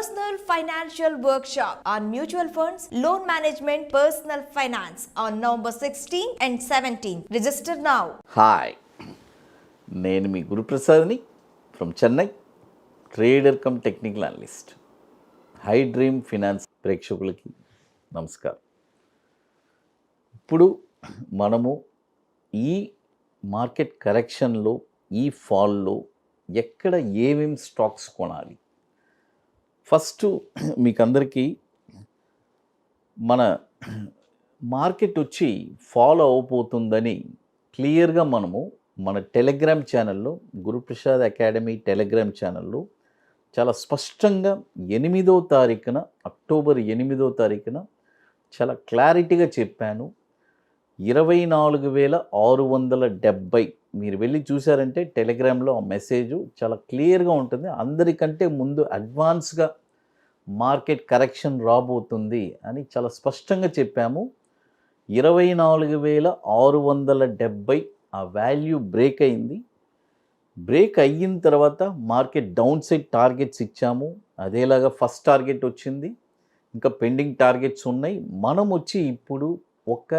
Personal Financial Workshop on Mutual Funds, Loan Management, Personal Finance on November 16 and 17. Register now. Hi, నేను మీ గురుప్రసాద్ని from Chennai, trader cum technical analyst. Hi dream finance ప్రేక్షకులకి నమస్కారం. ఇప్పుడు మనము ఈ మార్కెట్ కరెక్షన్లో, ఈ ఫాల్లో ఎక్కడ ఏమేమి స్టాక్స్ కొనాలి, ఫస్ట్ మీకు అందరికీ మన మార్కెట్ వచ్చి ఫాలో అవబోతుందని క్లియర్గా మనము మన టెలిగ్రామ్ ఛానల్లో, గురుప్రసాద్ అకాడమీ టెలిగ్రామ్ ఛానల్లో చాలా స్పష్టంగా 8వ తారీఖున, అక్టోబర్ 8వ తారీఖున చాలా క్లారిటీగా చెప్పాను. 24,670 మీరు వెళ్ళి చూసారంటే టెలిగ్రామ్లో ఆ మెసేజ్ చాలా క్లియర్గా ఉంటుంది. అందరికంటే ముందు అడ్వాన్స్గా మార్కెట్ కరెక్షన్ రాబోతుంది అని చాలా స్పష్టంగా చెప్పాము. 24,670 ఆ వాల్యూ బ్రేక్ అయింది. బ్రేక్ అయిన తర్వాత మార్కెట్ డౌన్ సైడ్ టార్గెట్స్ ఇచ్చాము. అదేలాగా ఫస్ట్ టార్గెట్ వచ్చింది, ఇంకా పెండింగ్ టార్గెట్స్ ఉన్నాయి. మనం వచ్చి ఇప్పుడు ఒక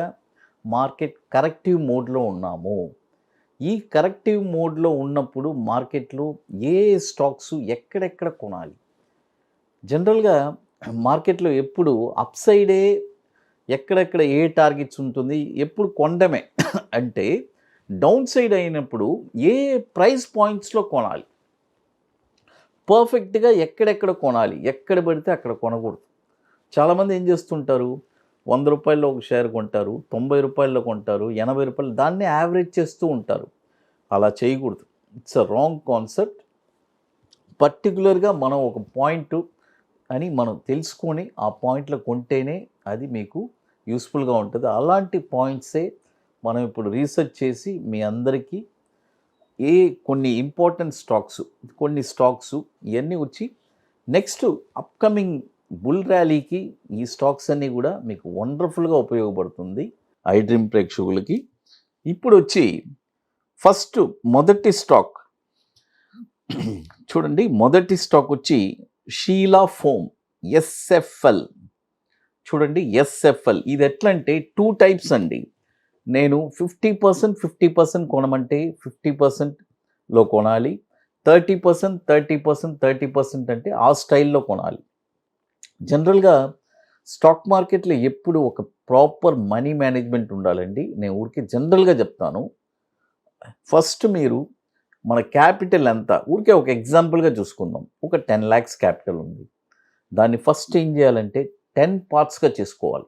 మార్కెట్ కరెక్టివ్ మోడ్లో ఉన్నాము. ఈ కరెక్టివ్ మోడ్లో ఉన్నప్పుడు మార్కెట్లో ఏ స్టాక్స్ ఎక్కడెక్కడ కొనాలి? జనరల్గా మార్కెట్లో ఎప్పుడు అప్ సైడే ఎక్కడెక్కడ ఏ టార్గెట్స్ ఉంటుంది, ఎప్పుడు కొండమే. అంటే డౌన్ సైడ్ అయినప్పుడు ఏ ప్రైస్ పాయింట్స్లో కొనాలి, పర్ఫెక్ట్గా ఎక్కడెక్కడ కొనాలి, ఎక్కడ పడితే అక్కడ కొనకూడదు. చాలామంది ఏం చేస్తుంటారు, 100 రూపాయల్లో ఒక షేర్ కొంటారు, 90 రూపాయల్లో కొంటారు, 80 రూపాయలు, దాన్ని యావరేజ్ చేస్తూ ఉంటారు. అలా చేయకూడదు. It's a wrong concept. పర్టికులర్గా మనం ఒక పాయింట్ అని మనం తెలుసుకొని ఆ పాయింట్లో కొంటేనే అది మీకు యూస్ఫుల్గా ఉంటుంది. అలాంటి పాయింట్సే మనం ఇప్పుడు రీసెర్చ్ చేసి మీ అందరికీ కొన్ని ఇంపార్టెంట్ స్టాక్స్, కొన్ని స్టాక్స్ ఇవన్నీ వచ్చి నెక్స్ట్ అప్కమింగ్ బుల్ ర్యాలీకి ఈ స్టాక్స్ అన్నీ కూడా మీకు వండర్ఫుల్గా ఉపయోగపడుతుంది ఐ డ్రీమ్ ప్రేక్షకులకి. ఇప్పుడు వచ్చి ఫస్ట్ మొదటి స్టాక్ చూడండి. మొదటి స్టాక్ వచ్చి షీలా ఫోమ్, ఎస్ఎఫ్ఎల్. చూడండి, ఎస్ఎఫ్ఎల్ ఇది ఎట్లా అంటే 2 టైప్స్ అండి. నేను 50% కొనమంటే 50%లో కొనాలి, 30% అంటే ఆ స్టైల్లో కొనాలి. జనరల్గా స్టాక్ మార్కెట్లో ఎప్పుడు ఒక ప్రాపర్ మనీ మేనేజ్మెంట్ ఉండాలండి. నేను ఊరికే జనరల్గా చెప్తాను. ఫస్ట్ మీరు మన క్యాపిటల్ ఎంత, ఊరికే ఒక ఎగ్జాంపుల్గా చూసుకుందాం. ఒక 10 lakhs క్యాపిటల్ ఉంది. దాన్ని ఫస్ట్ ఏం చేయాలంటే 10 partsగా చేసుకోవాలి.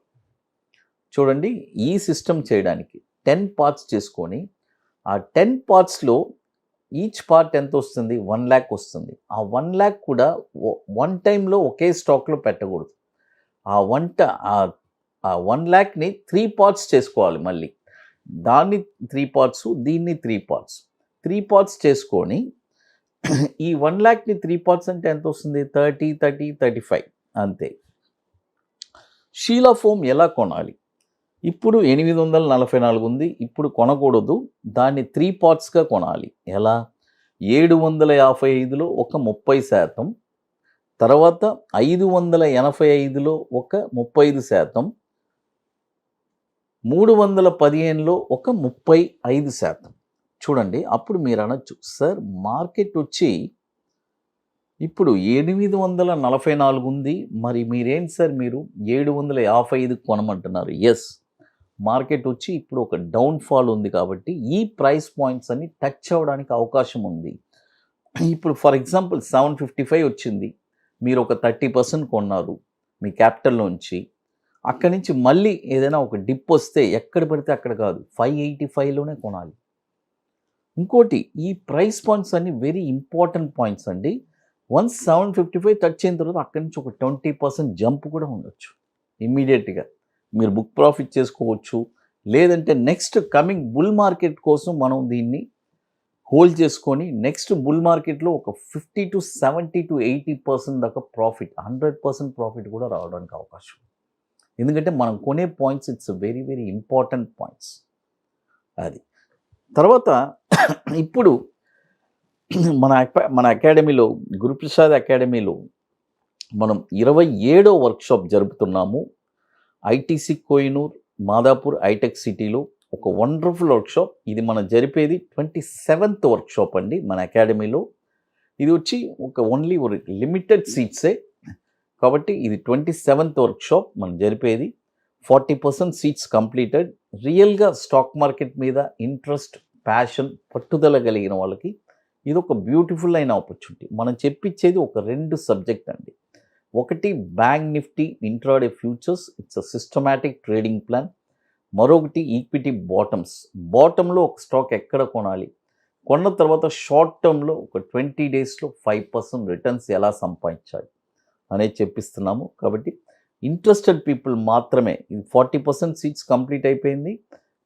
చూడండి, ఈ సిస్టమ్ చేయడానికి 10 parts చేసుకొని ఆ 10 partsలో ఈచ్ పార్ట్ ఎంత వస్తుంది, 1 lakh వస్తుంది. ఆ 1 lakh కూడా వన్ టైంలో ఒకే స్టాక్లో పెట్టకూడదు. ఆ 1 lakhని 3 parts చేసుకోవాలి. మళ్ళీ దాన్ని 3 parts, దీన్ని 3 parts, 3 parts చేసుకొని ఈ 1 lakhని 3 parts అంటే ఎంత వస్తుంది, 30, 35 అంతే. షీలా ఫోమ్ ఎలా కొనాలి? ఇప్పుడు 844 ఉంది. ఇప్పుడు కొనకూడదు, దాన్ని 3 partsగా కొనాలి. ఎలా? 755లో ఒక 30%, తర్వాత 585లో ఒక 35%, 315లో ఒక 35%. చూడండి, అప్పుడు మీరు అనొచ్చు, సార్ మార్కెట్ వచ్చి ఇప్పుడు 844 ఉంది, మరి మీరేంటి సార్ మీరు 755 కొనమంటున్నారు? ఎస్, మార్కెట్ వచ్చి ఇప్పుడు ఒక డౌన్ఫాల్ ఉంది కాబట్టి ఈ ప్రైస్ పాయింట్స్ అన్ని టచ్ అవ్వడానికి అవకాశం ఉంది. ఇప్పుడు ఫర్ ఎగ్జాంపుల్ 755 వచ్చింది, మీరు ఒక 30% కొన్నారు మీ క్యాపిటల్లోంచి. అక్కడి నుంచి మళ్ళీ ఏదైనా ఒక డిప్ వస్తే ఎక్కడ పడితే అక్కడ కాదు, 585లోనే కొనాలి. ఇంకోటి, ఈ ప్రైస్ పాయింట్స్ అన్ని వెరీ ఇంపార్టెంట్ పాయింట్స్ అండి. వన్స్ 755 టచ్ అయిన తర్వాత అక్కడి నుంచి ఒక 20% జంప్ కూడా ఉండొచ్చు. ఇమ్మీడియట్గా మీరు బుక్ ప్రాఫిట్ చేసుకోవచ్చు. లేదంటే నెక్స్ట్ కమింగ్ బుల్ మార్కెట్ కోసం మనం దీన్ని హోల్డ్ చేసుకొని నెక్స్ట్ బుల్ మార్కెట్లో ఒక 50 to 70 to 80% దాకా ప్రాఫిట్, 100% ప్రాఫిట్ కూడా రావడానికి అవకాశం. ఎందుకంటే మనం కొనే points it's very very important points. అది తర్వాత ఇప్పుడు మన అకాడమీలో, గురుప్రసాద్ అకాడమీలో మనం 27వ వర్క్షాప్ జరుపుతున్నాము. ఐటీసీ కోహినూర్ మాదాపూర్ హైటెక్ సిటీలో ఒక వండర్ఫుల్ వర్క్షాప్. ఇది మనం జరిపేది 27th వర్క్షాప్ అండి మన అకాడమీలో. ఇది వచ్చి ఓన్లీ లిమిటెడ్ సీట్సే కాబట్టి ఇది 27th వర్క్షాప్ మనం జరిపేది. 40% సీట్స్ కంప్లీటెడ్. రియల్గా స్టాక్ మార్కెట్ మీద ఇంట్రెస్ట్, ప్యాషన్, పట్టుదల కలిగిన వాళ్ళకి ఇది ఒక బ్యూటిఫుల్ అయిన ఆపర్చునిటీ. మనం చెప్పించేది ఒక 2 సబ్జెక్ట్ అండి. ఒకటి bank Nifty intraday futures, it's a systematic trading plan. మరొకటి ఈక్విటీ బాటంలో ఒక స్టాక్ ఎక్కడ కొనాలి, కొన్న తర్వాత షార్ట్ టర్మ్లో ఒక 20 డేస్లో 5% రిటర్న్స్ ఎలా సంపాదించాలి అనేది చెప్పిస్తున్నాము. కాబట్టి ఇంట్రెస్టెడ్ పీపుల్ మాత్రమే. ఇది 40% సీట్స్ కంప్లీట్ అయిపోయింది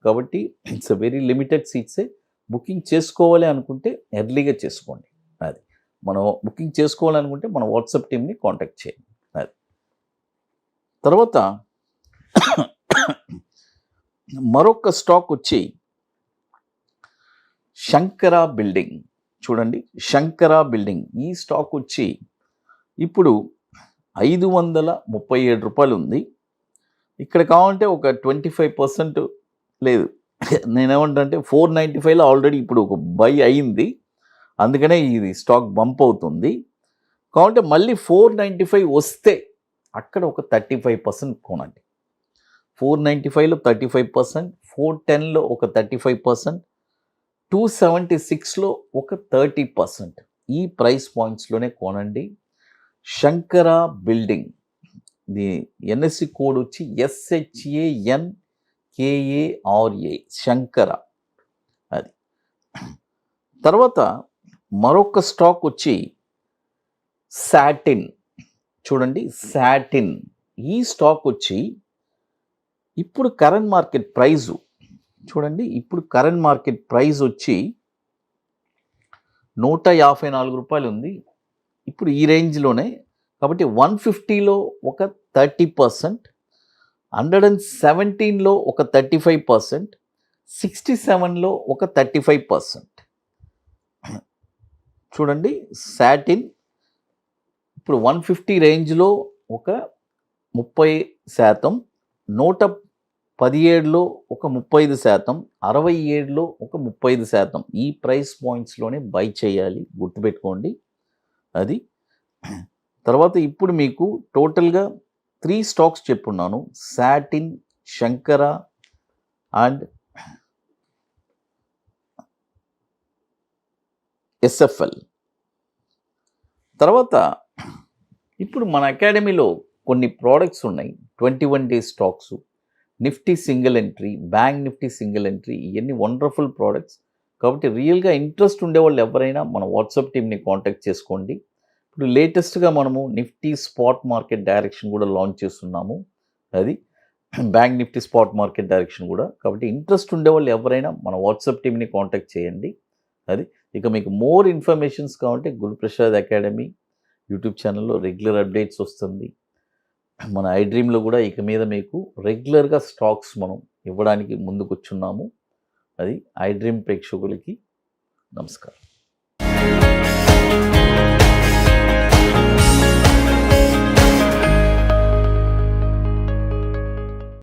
కాబట్టి ఇట్స్ అ వెరీ లిమిటెడ్ సీట్సే. బుకింగ్ చేసుకోవాలి అనుకుంటే ఎర్లీగా చేసుకోండి. అది మనం బుకింగ్ చేసుకోవాలనుకుంటే మన వాట్సాప్ టీమ్ని కాంటాక్ట్ చేయండి. అది తర్వాత మరొక స్టాక్ వచ్చి శంకరా బిల్డింగ్. చూడండి, శంకరా బిల్డింగ్ ఈ స్టాక్ వచ్చి ఇప్పుడు 537 రూపాయలు ఉంది. ఇక్కడ కావాలంటే ఒక 25% లేదు, నేనేమంటే 495లో ఆల్రెడీ ఇప్పుడు ఒక బై అయింది, అందుకనే ఇది స్టాక్ బంప్ అవుతుంది. కాబట్టి మళ్ళీ 495 వస్తే అక్కడ ఒక 35% కొనండి. 495లో 35%, 410లో ఒక 35%, 276లో ఒక 30%. ఈ ప్రైస్ పాయింట్స్లోనే కొనండి. శంకరా బిల్డింగ్, ది ఎన్ఎస్సి కోడ్ వచ్చి SHANKARA, శంకర. అది తర్వాత మరొక స్టాక్ వచ్చి సాటిన్. చూడండి, సాటిన్ ఈ స్టాక్ వచ్చి ఇప్పుడు కరెంట్ మార్కెట్ ప్రైజు చూడండి, ఇప్పుడు కరెంట్ మార్కెట్ ప్రైస్ వచ్చి 154 రూపాయలు ఉంది. ఇప్పుడు ఈ రేంజ్లోనే కాబట్టి 150లో ఒక 30%, 117లో ఒక 35%, 67లో ఒక 35%. చూడండి, సాటిన్ ఇప్పుడు 150 రేంజ్లో ఒక 30%, 117లో ఒక 35%, 67లో ఒక 35%. ఈ ప్రైస్ పాయింట్స్లోనే బై చేయాలి, గుర్తుపెట్టుకోండి. అది తర్వాత ఇప్పుడు మీకు టోటల్గా 3 స్టాక్స్ చెప్పున్నాను: సాటిన్, శంకరా అండ్ SFL. తర్వాత ఇప్పుడు మన అకాడమీలో కొన్ని ప్రోడక్ట్స్ ఉన్నాయి, 21 days stocks, Nifty single entry, bank Nifty single entry. ఇవన్నీ వండర్ఫుల్ ప్రోడక్ట్స్. కాబట్టి రియల్గా ఇంట్రెస్ట్ ఉండేవాళ్ళు ఎవరైనా మన వాట్సాప్ టీమ్ని కాంటాక్ట్ చేసుకోండి. ఇప్పుడు లేటెస్ట్గా మనము నిఫ్టీ స్పాట్ మార్కెట్ డైరెక్షన్ కూడా లాంచ్ చేస్తున్నాము. అది bank Nifty spot market direction కూడా. కాబట్టి ఇంట్రెస్ట్ ఉండేవాళ్ళు ఎవరైనా మన వాట్సాప్ టీమ్ని కాంటాక్ట్ చేయండి. అది ఇక మీకు మోర్ ఇన్ఫర్మేషన్స్ కావాలంటే గురుప్రసాద్ అకాడమీ యూట్యూబ్ ఛానల్లో రెగ్యులర్ అప్డేట్స్ వస్తుంది. మన ఐడ్రీమ్లో కూడా ఇక మీద మీకు రెగ్యులర్గా స్టాక్స్ మనం ఇవ్వడానికి ముందుకు వచ్చున్నాము. అది ఐడ్రీమ్ ప్రేక్షకులకి నమస్కారం.